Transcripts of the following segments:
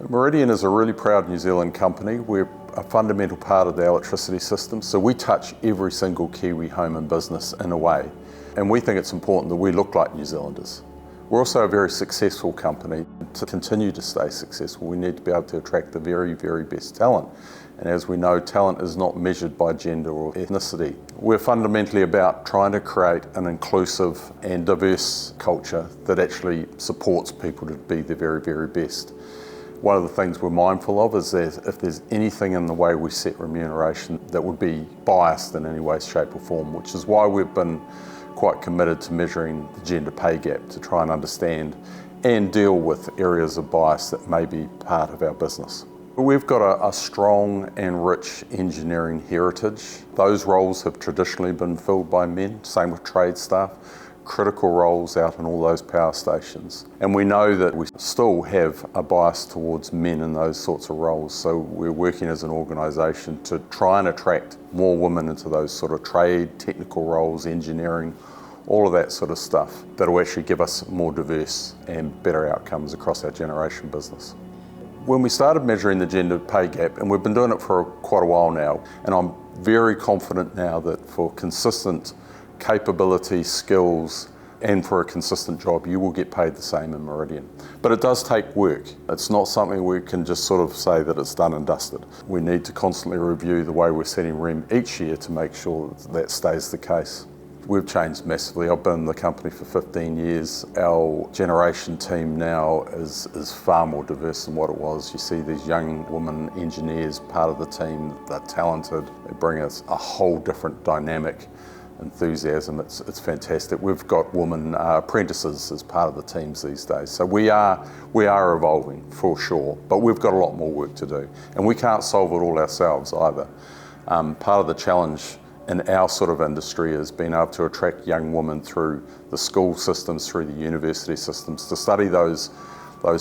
Meridian is a really proud New Zealand company. We're a fundamental part of the electricity system, so we touch every single Kiwi home and business in a way. And we think it's important that we look like New Zealanders. We're also a very successful company. To continue to stay successful, we need to be able to attract the very, very best talent. And as we know, talent is not measured by gender or ethnicity. We're fundamentally about trying to create an inclusive and diverse culture that actually supports people to be their very, very best. One of the things we're mindful of is that if there's anything in the way we set remuneration that would be biased in any way, shape or form, which is why we've been quite committed to measuring the gender pay gap to try and understand and deal with areas of bias that may be part of our business. We've got a strong and rich engineering heritage. Those roles have traditionally been filled by men, same with trade staff. Critical roles out in all those power stations. And we know that we still have a bias towards men in those sorts of roles, so we're working as an organisation to try and attract more women into those sort of trade, technical roles, engineering, all of that sort of stuff that will actually give us more diverse and better outcomes across our generation business. When we started measuring the gender pay gap, and we've been doing it for quite a while now, and I'm very confident now that for consistent capability, skills, and for a consistent job, you will get paid the same in Meridian. But it does take work. It's not something we can just sort of say that it's done and dusted. We need to constantly review the way we're setting REM each year to make sure that stays the case. We've changed massively. I've been in the company for 15 years. Our generation team now is far more diverse than what it was. You see these young women engineers part of the team. They're talented. They bring us a whole different dynamic, enthusiasm. It's fantastic. We've got women apprentices as part of the teams these days. So we are evolving for sure, but we've got a lot more work to do. And we can't solve it all ourselves either. Part of the challenge in our sort of industry is being able to attract young women through the school systems, through the university systems, to study those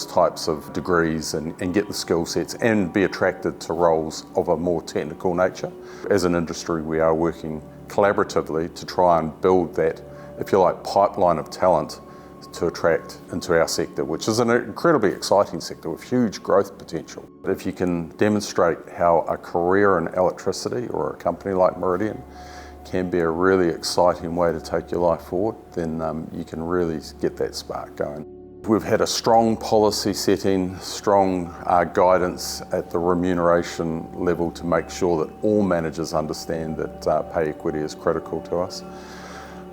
types of degrees and get the skill sets and be attracted to roles of a more technical nature. As an industry, we are working collaboratively to try and build that, if you like, pipeline of talent to attract into our sector, which is an incredibly exciting sector with huge growth potential. If you can demonstrate how a career in electricity or a company like Meridian can be a really exciting way to take your life forward, then you can really get that spark going. We've had a strong policy setting, strong guidance at the remuneration level to make sure that all managers understand that pay equity is critical to us.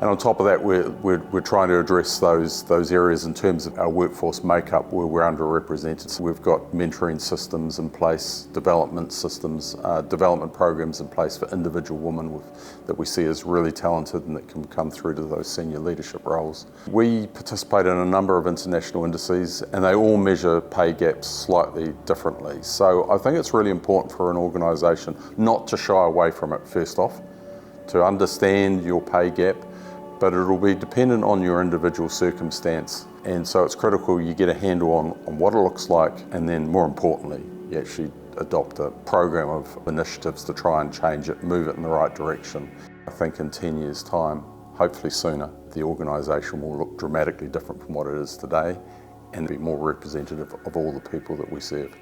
And on top of that, we're trying to address those areas in terms of our workforce makeup where we're underrepresented. So we've got mentoring systems in place, development systems, development programs in place for individual women that we see as really talented and that can come through to those senior leadership roles. We participate in a number of international indices and they all measure pay gaps slightly differently. So I think it's really important for an organisation not to shy away from it first off, to understand your pay gap, but it'll be dependent on your individual circumstance. And so it's critical you get a handle on what it looks like, and then more importantly, you actually adopt a program of initiatives to try and change it, move it in the right direction. I think in 10 years' time, hopefully sooner, the organisation will look dramatically different from what it is today and be more representative of all the people that we serve.